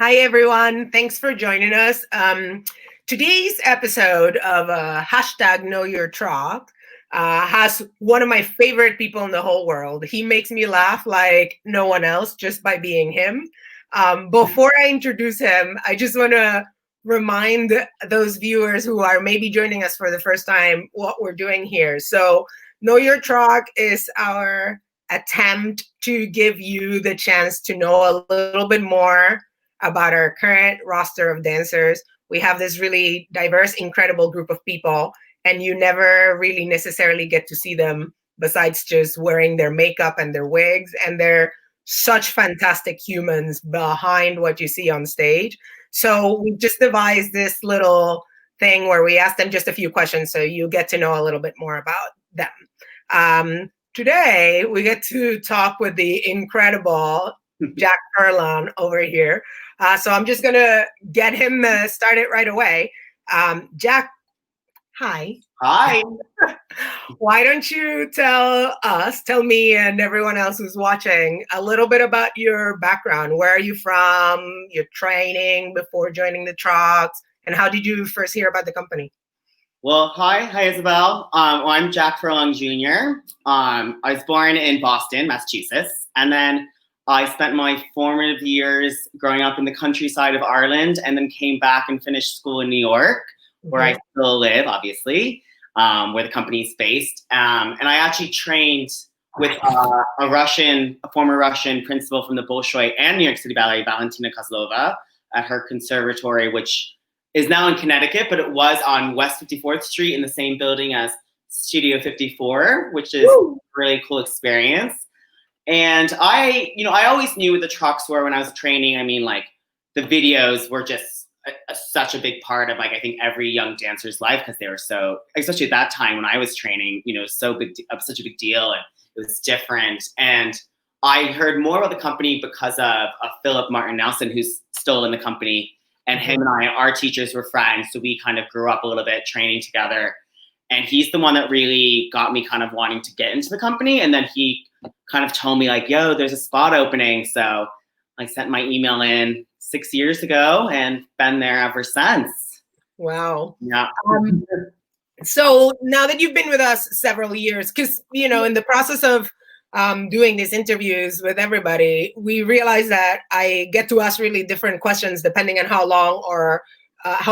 Hi, everyone. Thanks for joining us. Today's episode of hashtag Know Your Troc has one of my favorite people in the whole world. He makes me laugh like no one else just by being him. Before I introduce him, I just want to remind those viewers who are maybe joining us for the first time what we're doing here. So, Know Your Troc is our attempt to give you the chance to know a little bit more about our current roster of dancers. We have this really diverse, incredible group of people, and you never really necessarily get to see them besides just wearing their makeup and their wigs. And they're such fantastic humans behind what you see on stage. So we just devised this little thing where we ask them just a few questions so you get to know a little bit more about them. Today, we get to talk with the incredible Jack Furlong over here. So I'm just going to get him started right away. Jack, hi. Hi. Why don't you tell me and everyone else who's watching a little bit about your background? Where are you from, your training before joining the Trocs, and how did you first hear about the company? Well, hi, Isabel. I'm Jack Furlong Jr. I was born in Boston, Massachusetts, and then I spent my formative years growing up in the countryside of Ireland, and then came back and finished school in New York, where I still live, obviously, where the company's based. And I actually trained with a former Russian principal from the Bolshoi and New York City Ballet, Valentina Kozlova, at her conservatory, which is now in Connecticut, but it was on West 54th Street in the same building as Studio 54, which is a really cool experience. And I always knew what the Trocs were when I was training. I mean, like, the videos were just such a big part of, like, I think every young dancer's life, because they were so, especially at that time when I was training, such a big deal, and it was different. And I heard more about the company because of Philip Martin Nelson, who's still in the company, and him and our teachers were friends, so we kind of grew up a little bit training together. And he's the one that really got me kind of wanting to get into the company. And then he kind of told me, like, yo, there's a spot opening. So I sent my email in 6 years ago and been there ever since. Wow. Yeah. So now that you've been with us several years, because, in the process of doing these interviews with everybody, we realize that I get to ask really different questions depending on how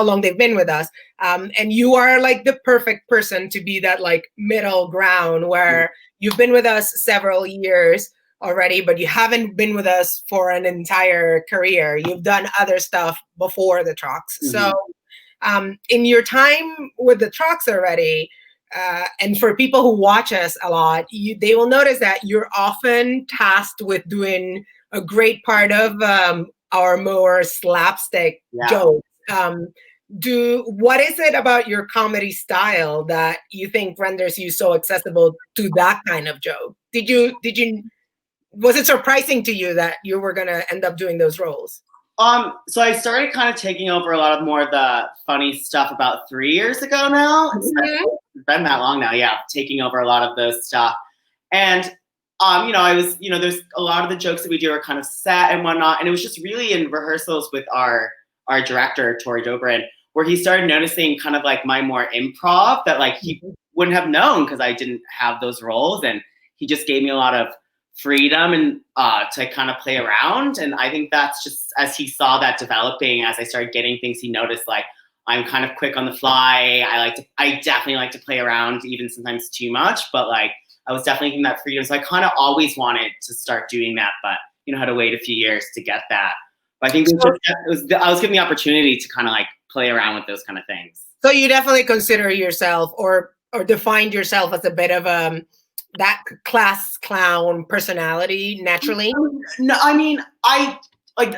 long they've been with us. And you are like the perfect person to be that like middle ground where you've been with us several years already, but you haven't been with us for an entire career. You've done other stuff before the Trocs. So in your time with the Trocs already, and for people who watch us a lot, they will notice that you're often tasked with doing a great part of our more slapstick jokes. What is it about your comedy style that you think renders you so accessible to that kind of joke? Was it surprising to you that you were gonna end up doing those roles? So I started kind of taking over a lot of more of the funny stuff about 3 years ago now. It's been that long now, taking over a lot of those stuff. And I was, there's a lot of the jokes that we do are kind of set and whatnot. And it was just really in rehearsals with our director, Tori Dobrin, where he started noticing kind of like my more improv that, like, he wouldn't have known because I didn't have those roles. And he just gave me a lot of freedom and to kind of play around. And I think that's just, as he saw that developing, as I started getting things, he noticed, like, I'm kind of quick on the fly. I definitely like to play around, even sometimes too much, but, like, I was definitely getting that freedom. So I kind of always wanted to start doing that, but had to wait a few years to get that. But I think I was given the opportunity to kind of, like, play around with those kind of things. So you definitely consider yourself or defined yourself as a bit of that class clown personality naturally? No, I mean,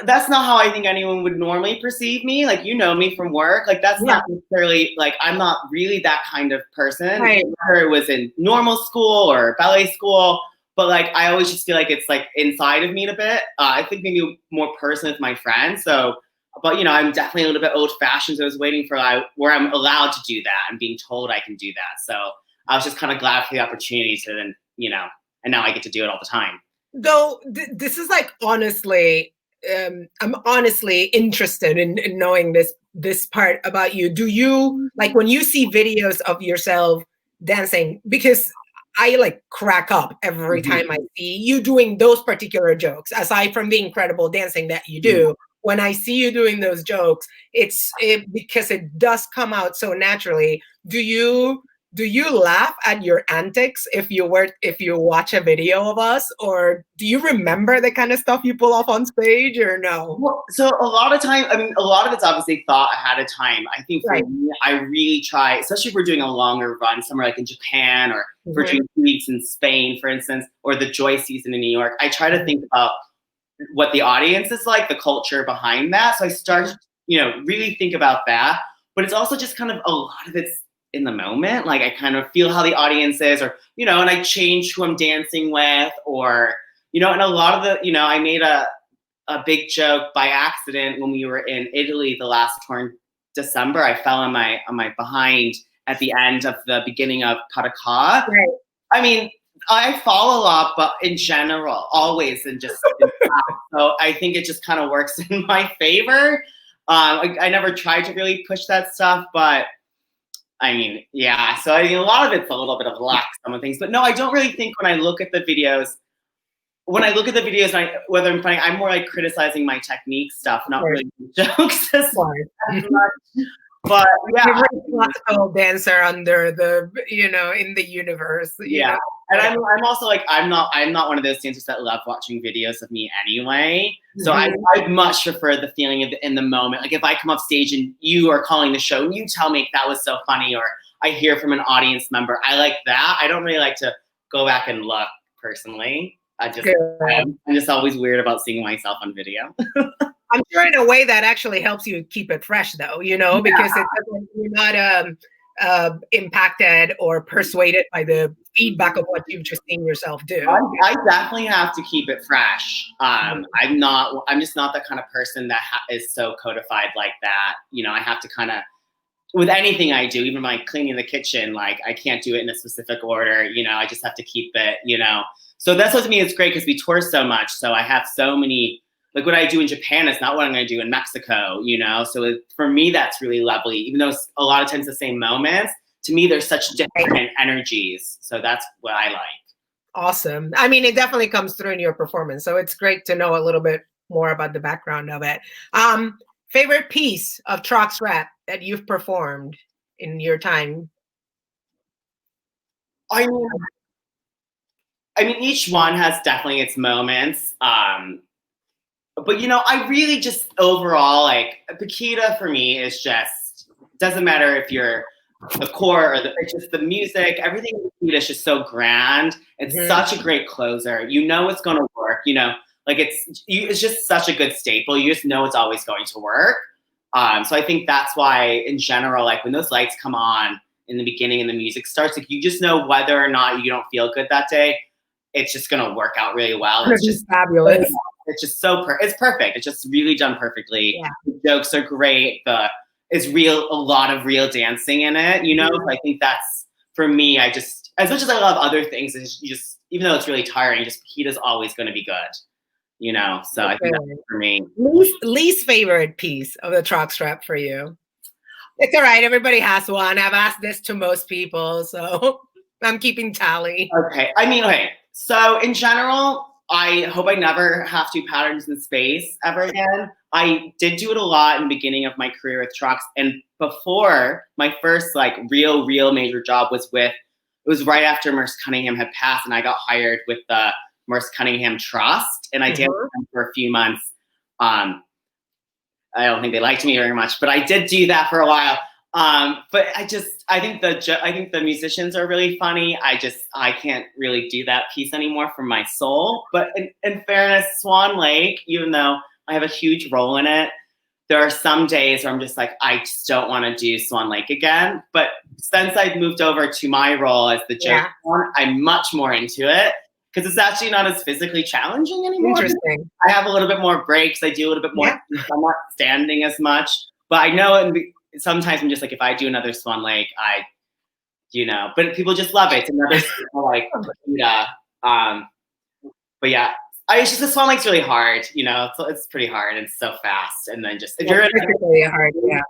that's not how I think anyone would normally perceive me. Like, me from work. Like, that's not necessarily, like, I'm not really that kind of person. Right. Whether it was in normal school or ballet school, but, like, I always just feel like it's, like, inside of me a bit. I think maybe more personal with my friends. So, but, I'm definitely a little bit old-fashioned. So I was waiting for where I'm allowed to do that and being told I can do that. So I was just kind of glad for the opportunity to then, and now I get to do it all the time. Though this is, like, honestly, I'm honestly interested in knowing this part about you. Do you, like, when you see videos of yourself dancing, because I like crack up every time I see you doing those particular jokes, aside from the incredible dancing that you do. When I see you doing those jokes, because it does come out so naturally. Do you laugh at your antics if you watch a video of us, or do you remember the kind of stuff you pull off on stage, or no? Well, so a lot of time, I mean, a lot of it's obviously thought ahead of time. I think for Right. me, I really try, especially if we're doing a longer run, somewhere like in Japan, or if we're doing 2 weeks in Spain, for instance, or the Joy season in New York. I try to think about what the audience is like, the culture behind that. So I start, really think about that. But it's also just kind of a lot of it's in the moment. Like I kind of feel how the audience is, or, and I change who I'm dancing with, or, and a lot of the, I made a big joke by accident when we were in Italy the last tour in December. I fell on my behind at the end of the beginning of Pataka. Right. I mean, I fall a lot, but in general, always, and just so I think it just kind of works in my favor. I never tried to really push that stuff, but I mean, yeah. So I mean, a lot of it's a little bit of luck, some of things, but no, I don't really think when I look at the videos. When I look at the videos, whether I'm funny, I'm more like criticizing my technique stuff, not really jokes as much. But yeah, you're a classical dancer under in the universe. Yeah, and I'm also like I'm not one of those dancers that love watching videos of me anyway. So I much prefer the feeling of in the moment. Like if I come off stage and you are calling the show and you tell me that was so funny, or I hear from an audience member, I like that. I don't really like to go back and look personally. I'm just always weird about seeing myself on video. I'm sure in a way that actually helps you keep it fresh, though, because you're not impacted or persuaded by the feedback of what you've just seen yourself do. I definitely have to keep it fresh. I'm just not the kind of person that is so codified like that. I have to kind of, with anything I do, even like cleaning the kitchen, like I can't do it in a specific order. I just have to keep it, So that's what to me is great because we tour so much. So I have so many, like what I do in Japan is not what I'm going to do in Mexico, So for me, that's really lovely. Even though it's a lot of times the same moments, to me, there's such different energies. So that's what I like. Awesome. I mean, it definitely comes through in your performance. So it's great to know a little bit more about the background of it. Favorite piece of Trox rap that you've performed in your time? I mean, each one has definitely its moments. But I really just overall like Paquita for me is just doesn't matter if you're the core or it's just the music. Everything in Paquita is just so grand. It's such a great closer. It's going to work. Like it's just such a good staple. You just know it's always going to work. So I think that's why in general, like when those lights come on in the beginning and the music starts, like you just know whether or not you don't feel good that day, it's just gonna work out really well. It's just fabulous. It's just so it's perfect. It's just really done perfectly. Yeah. The jokes are great. It's real, a lot of real dancing in it. So I think that's for me. I just, as much as I love other things, it's just even though it's really tiring, just Paquita's always going to be good. So I think that's for me. Least favorite piece of the Trox rap for you? It's all right. Everybody has one. I've asked this to most people, so I'm keeping tally. Okay. I mean, okay. So in general, I hope I never have to do patterns in space ever again. I did do it a lot in the beginning of my career with Trox, and before my first like real major job was it was right after Merce Cunningham had passed, and I got hired with the Merce Cunningham Trust, and I danced with them for a few months. I don't think they liked me very much, but I did do that for a while. But I think the musicians are really funny. I can't really do that piece anymore for my soul. But in fairness, Swan Lake, even though I have a huge role in it, there are some days where I'm just like, I just don't want to do Swan Lake again. But since I've moved over to my role as the joke one, I'm much more into it because it's actually not as physically challenging anymore. Interesting. I have a little bit more breaks. I do a little bit more. I'm not standing as much. But I know sometimes I'm just like, if I do another Swan Lake, but people just love it. It's another like, but yeah, it's just the Swan Lake's really hard, it's pretty hard. It's so fast. And then just, Really hard, yeah.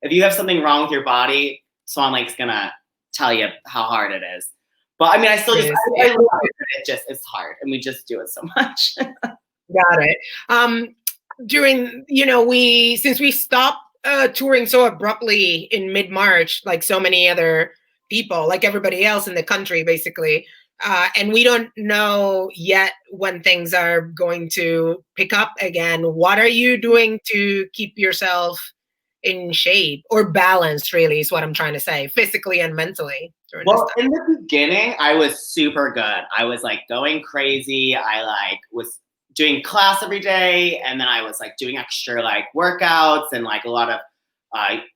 if you have something wrong with your body, Swan Lake's gonna tell you how hard it is. But I mean, I still I love it. It's hard, and we just do it so much. Got it. During, since we stopped touring so abruptly in mid-March, like so many other people, like everybody else in the country, basically, and we don't know yet when things are going to pick up again. What are you doing to keep yourself in shape or balanced, really, is what I'm trying to say, physically and mentally? Well, in the beginning, I was super good. I was like going crazy. I like was doing class every day, and then I was like doing extra like workouts and like a lot of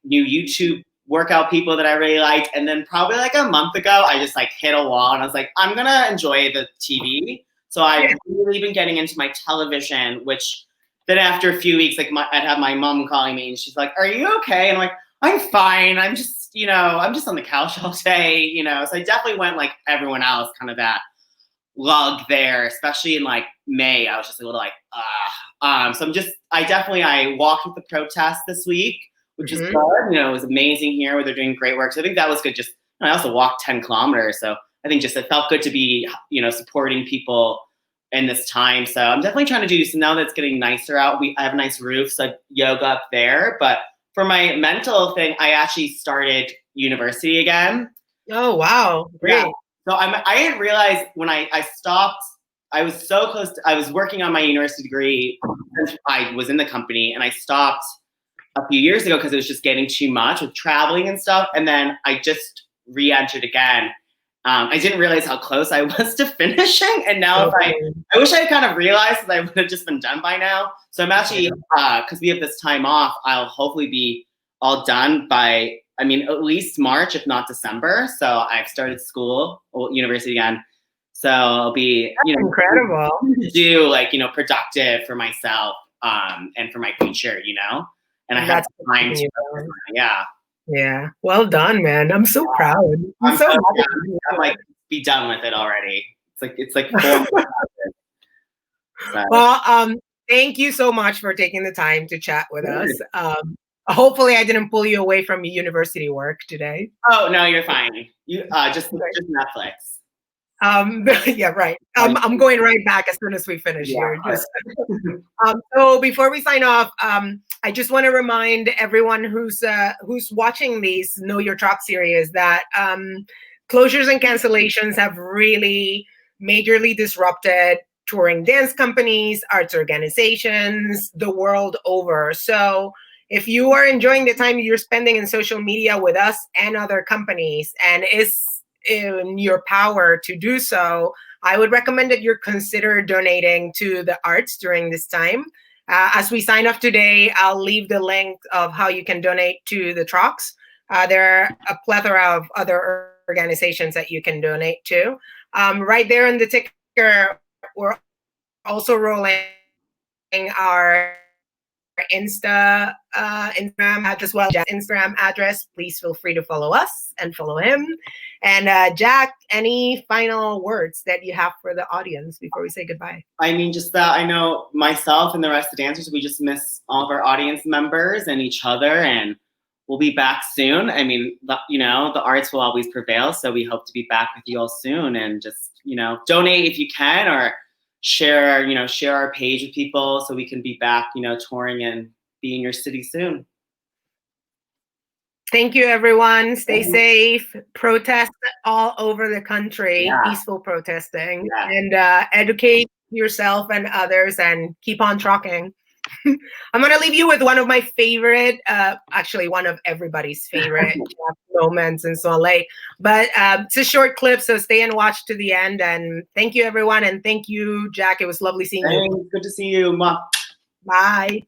new YouTube workout people that I really liked. And then probably like a month ago, I just like hit a wall, and I was like, I'm gonna enjoy the TV. So I've really been getting into my television, which then after a few weeks, like I'd have my mom calling me, and she's like, "Are you okay?" And I'm like, "I'm fine. I'm just, I'm just on the couch all day, So I definitely went like everyone else, kind of that lug there, especially in like May. I was just a little like, So I walked with the protest this week, which is good. It was amazing here where they're doing great work. So I think that was good. Just, I also walked 10 kilometers. So I think just it felt good to be, supporting people in this time. So I'm definitely trying to do so now that it's getting nicer out. I have a nice roof, so yoga up there. But for my mental thing, I actually started university again. Oh, wow. Great. Yeah. So I didn't realize when I stopped, I was so close to, I was working on my university degree since I was in the company, and I stopped a few years ago because it was just getting too much with traveling and stuff. And then I just re-entered again. I didn't realize how close I was to finishing. And now I wish I had kind of realized that I would have just been done by now. So I'm actually, because we have this time off, I'll hopefully be all done by, at least March, if not December. So I've started university again. So I'll be, incredible to do like, productive for myself and for my future, and I have time to, Yeah. Well done, man. I'm so proud. I'm so happy. I'm like, be done with it already. It's like 4 months. Well, thank you so much for taking the time to chat with us. Hopefully I didn't pull you away from your university work today. Oh, no, you're fine. You just Netflix. Yeah, right. I'm going right back as soon as we finish here. So before we sign off, I just want to remind everyone who's watching these Know Your Trock series that closures and cancellations have really majorly disrupted touring dance companies, arts organizations, the world over. So if you are enjoying the time you're spending in social media with us and other companies, and is in your power to do so, I would recommend that you consider donating to the arts during this time. As we sign off today, I'll leave the link of how you can donate to the Trocks. There are a plethora of other organizations that you can donate to. Right there in the ticker, we're also rolling our Instagram as well as Instagram address. Please feel free to follow us and follow him. And Jack, any final words that you have for the audience before we say goodbye? Just that I know myself and the rest of the dancers, we just miss all of our audience members and each other, and we'll be back soon. The arts will always prevail, so we hope to be back with you all soon. And just, donate if you can, or share our page with people so we can be back, touring and be in your city soon. Thank you, everyone. Stay safe. Protest all over the country. Peaceful protesting. And educate yourself and others, and keep on trucking. I'm going to leave you with one of my favorite, actually one of everybody's favorite moments in Swan Lake. But it's a short clip, so stay and watch to the end. And thank you, everyone. And thank you, Jack. It was lovely seeing you. Good to see you. Bye.